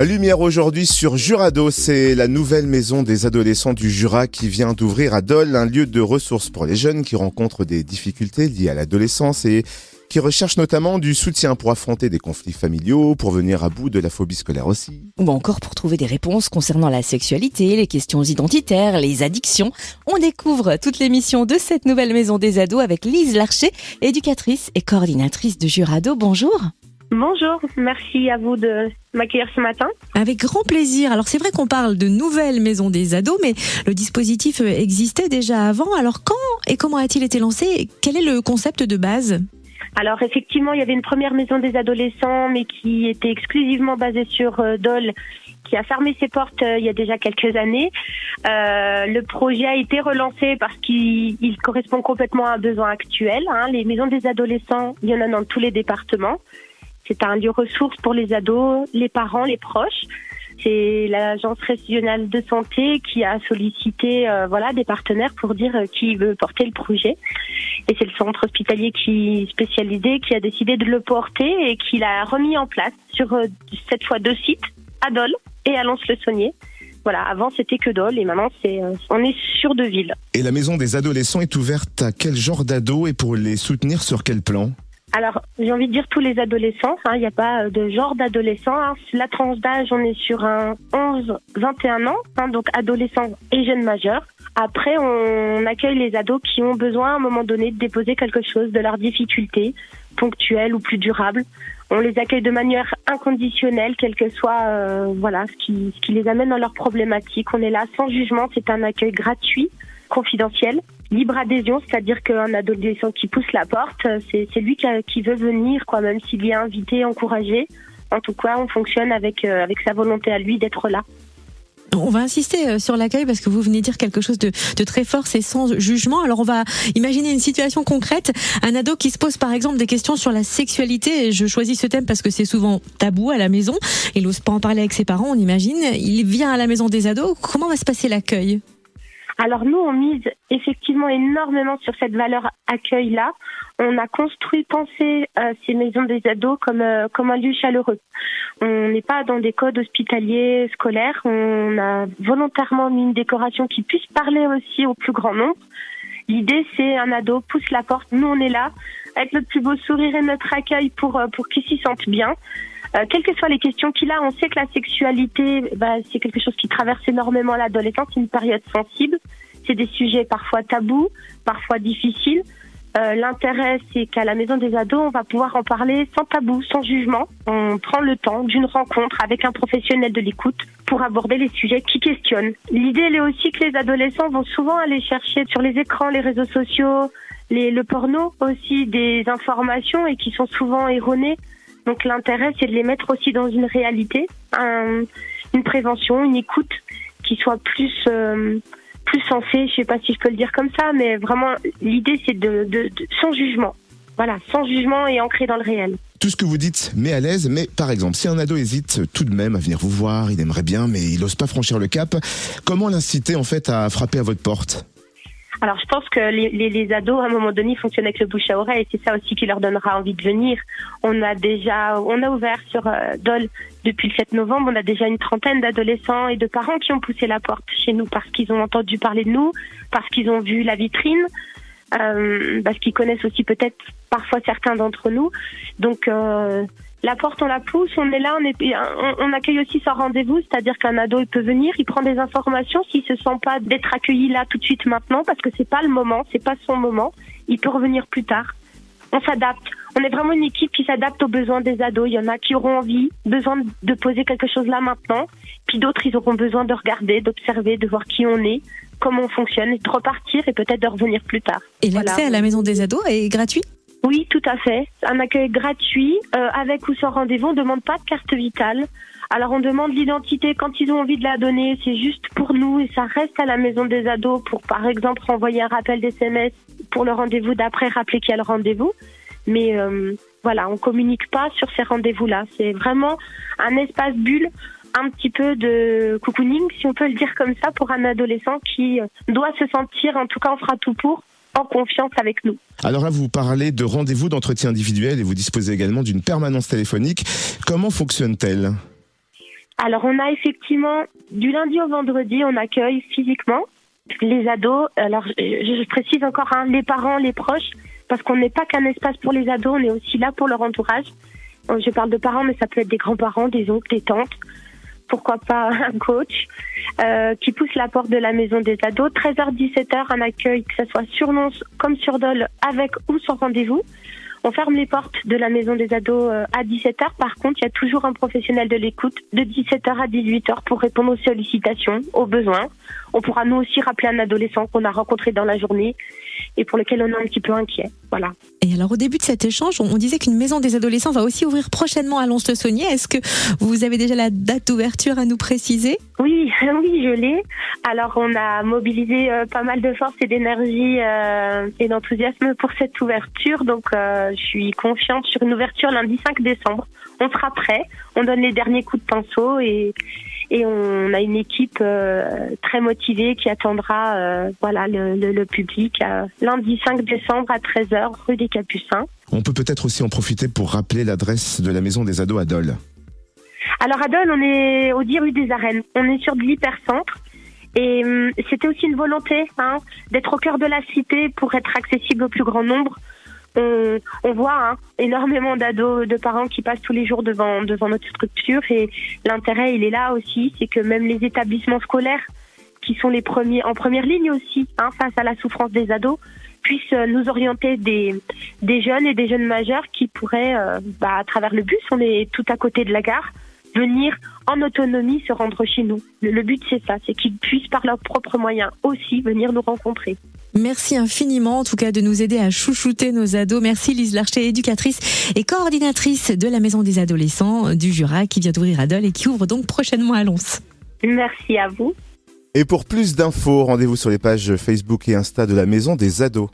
Lumière aujourd'hui sur Jurado, c'est la nouvelle maison des adolescents du Jura qui vient d'ouvrir à Dole, un lieu de ressources pour les jeunes qui rencontrent des difficultés liées à l'adolescence et qui recherchent notamment du soutien pour affronter des conflits familiaux, pour venir à bout de la phobie scolaire aussi. Ou encore pour trouver des réponses concernant la sexualité, les questions identitaires, les addictions. On découvre toute l'émission de cette nouvelle maison des ados avec Lise Larcher, éducatrice et coordinatrice de Jurado. Bonjour. Bonjour, merci à vous de m'accueillir ce matin. Avec grand plaisir. Alors c'est vrai qu'on parle de nouvelle maison des ados, mais le dispositif existait déjà avant. Alors quand et comment a-t-il été lancé ? Quel est le concept de base ? Alors effectivement, il y avait une première maison des adolescents, mais qui était exclusivement basée sur Dole, qui a fermé ses portes il y a déjà quelques années. Le projet a été relancé parce qu'il correspond complètement à un besoin actuel. Les maisons des adolescents, il y en a dans tous les départements. C'est un lieu ressource pour les ados, les parents, les proches. C'est l'agence régionale de santé qui a sollicité des partenaires pour dire qui veut porter le projet. Et c'est le centre hospitalier spécialisé qui a décidé de le porter et qui l'a remis en place sur cette fois 2 sites, à Dole et à Lons-le-Saunier. Voilà, avant c'était que Dole et maintenant on est sur 2 villes. Et la maison des adolescents est ouverte à quel genre d'ados et pour les soutenir sur quel plan ? Alors, j'ai envie de dire tous les adolescents, il n'y a pas de genre d'adolescent. La tranche d'âge, on est sur un 11-21 ans, donc adolescents et jeunes majeurs. Après, on accueille les ados qui ont besoin à un moment donné de déposer quelque chose de leurs difficultés, ponctuelles ou plus durables. On les accueille de manière inconditionnelle, quel que soit ce qui les amène dans leurs problématiques. On est là sans jugement, c'est un accueil gratuit, confidentiel. Libre adhésion, c'est-à-dire qu'un adolescent qui pousse la porte, c'est lui qui veut venir, même s'il est invité, encouragé. En tout cas, on fonctionne avec sa volonté à lui d'être là. On va insister sur l'accueil parce que vous venez dire quelque chose de très fort, c'est sans jugement. Alors on va imaginer une situation concrète, un ado qui se pose par exemple des questions sur la sexualité, et je choisis ce thème parce que c'est souvent tabou à la maison, il n'ose pas en parler avec ses parents, on imagine, il vient à la maison des ados, comment va se passer l'accueil ? Alors nous, on mise effectivement énormément sur cette valeur accueil-là. On a pensé ces maisons des ados comme un lieu chaleureux. On n'est pas dans des codes hospitaliers scolaires. On a volontairement mis une décoration qui puisse parler aussi au plus grand nombre. L'idée, c'est un ado pousse la porte. Nous, on est là avec notre plus beau sourire et notre accueil pour qu'il s'y sente bien. Quelles que soient les questions qu'il a, on sait que la sexualité, c'est quelque chose qui traverse énormément l'adolescence, c'est une période sensible, c'est des sujets parfois tabous, parfois difficiles. L'intérêt, c'est qu'à la maison des ados, on va pouvoir en parler sans tabou, sans jugement. On prend le temps d'une rencontre avec un professionnel de l'écoute pour aborder les sujets qui questionnent. L'idée, elle est aussi que les adolescents vont souvent aller chercher sur les écrans, les réseaux sociaux, le porno aussi, des informations et qui sont souvent erronées. Donc l'intérêt, c'est de les mettre aussi dans une réalité, une prévention, une écoute qui soit plus sensée. Je sais pas si je peux le dire comme ça, mais vraiment l'idée, c'est de sans jugement. Voilà, sans jugement et ancré dans le réel. Tout ce que vous dites met à l'aise, mais par exemple, si un ado hésite tout de même à venir vous voir, il aimerait bien, mais il n'ose pas franchir le cap, comment l'inciter en fait à frapper à votre porte ? Alors, je pense que les ados, à un moment donné, ils fonctionnent avec le bouche à oreille. Et c'est ça aussi qui leur donnera envie de venir. On a ouvert sur Dole depuis le 7 novembre. On a déjà une 30aine d'adolescents et de parents qui ont poussé la porte chez nous parce qu'ils ont entendu parler de nous, parce qu'ils ont vu la vitrine, parce qu'ils connaissent aussi peut-être parfois certains d'entre nous. Donc, la porte, on la pousse, on est là, on accueille aussi sans rendez-vous, c'est-à-dire qu'un ado, il peut venir, il prend des informations, s'il se sent pas d'être accueilli là tout de suite maintenant, parce que c'est pas le moment, c'est pas son moment, il peut revenir plus tard. On s'adapte. On est vraiment une équipe qui s'adapte aux besoins des ados. Il y en a qui auront besoin de poser quelque chose là maintenant, puis d'autres, ils auront besoin de regarder, d'observer, de voir qui on est, comment on fonctionne, de repartir et peut-être de revenir plus tard. Et l'accès à la maison des ados est gratuit ? Oui, tout à fait. Un accueil gratuit, avec ou sans rendez-vous. On ne demande pas de carte vitale. Alors, on demande l'identité quand ils ont envie de la donner. C'est juste pour nous et ça reste à la maison des ados pour, par exemple, renvoyer un rappel d'SMS pour le rendez-vous d'après, rappeler qu'il y a le rendez-vous. Mais on communique pas sur ces rendez-vous-là. C'est vraiment un espace bulle, un petit peu de cocooning, si on peut le dire comme ça, pour un adolescent qui doit se sentir, en tout cas, on fera tout pour, en confiance avec nous. Alors là, vous parlez de rendez-vous d'entretien individuel et vous disposez également d'une permanence téléphonique. Comment fonctionne-t-elle ? Alors, on a effectivement, du lundi au vendredi, on accueille physiquement les ados. Alors, je précise encore, les parents, les proches, parce qu'on n'est pas qu'un espace pour les ados, on est aussi là pour leur entourage. Je parle de parents, mais ça peut être des grands-parents, des oncles, des tantes. Pourquoi pas un coach qui pousse la porte de la maison des ados. 13h-17h, un accueil, que ce soit sur Lons comme sur Dole, avec ou sans rendez-vous. On ferme les portes de la maison des ados à 17h. Par contre, il y a toujours un professionnel de l'écoute de 17h à 18h pour répondre aux sollicitations, aux besoins. On pourra nous aussi rappeler un adolescent qu'on a rencontré dans la journée et pour lequel on est un petit peu inquiet. Voilà. Et alors, au début de cet échange, on disait qu'une maison des adolescents va aussi ouvrir prochainement à Lons-le-Saunier. Est-ce que vous avez déjà la date d'ouverture à nous préciser ? Oui, je l'ai. Alors, on a mobilisé pas mal de force et d'énergie et d'enthousiasme pour cette ouverture. Donc, je suis confiante sur une ouverture lundi 5 décembre. On sera prêt. On donne les derniers coups de pinceau et on a une équipe très motivée qui attendra le public lundi 5 décembre à 13h rue des Capucins. On peut peut-être aussi en profiter pour rappeler l'adresse de la maison des ados à Dole. Alors à Dole, on est au 10 rue des Arènes. On est sur de l'hypercentre. Et c'était aussi une volonté d'être au cœur de la cité pour être accessible au plus grand nombre. On voit énormément d'ados, de parents qui passent tous les jours devant notre structure et l'intérêt il est là aussi, c'est que même les établissements scolaires qui sont les premiers en première ligne aussi face à la souffrance des ados puissent nous orienter des jeunes et des jeunes majeurs qui pourraient à travers le bus, on est tout à côté de la gare, venir en autonomie se rendre chez nous. Le but c'est ça, c'est qu'ils puissent par leurs propres moyens aussi venir nous rencontrer. Merci infiniment, en tout cas, de nous aider à chouchouter nos ados. Merci Lise Larcher, éducatrice et coordinatrice de la Maison des Adolescents du Jura, qui vient d'ouvrir à Dole et qui ouvre donc prochainement à Lons. Merci à vous. Et pour plus d'infos, rendez-vous sur les pages Facebook et Insta de la Maison des Ados.